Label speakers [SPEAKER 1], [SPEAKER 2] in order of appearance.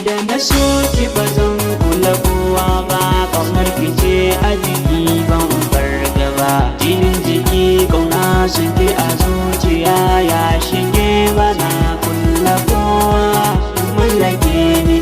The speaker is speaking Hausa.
[SPEAKER 1] da na so ki ba zan kula kowa ba, ƙaunar ki ce a jiki ban fargaba, jinin jiki ƙauna sun ki a zuciya ya shige bana kula kowa, mallake ni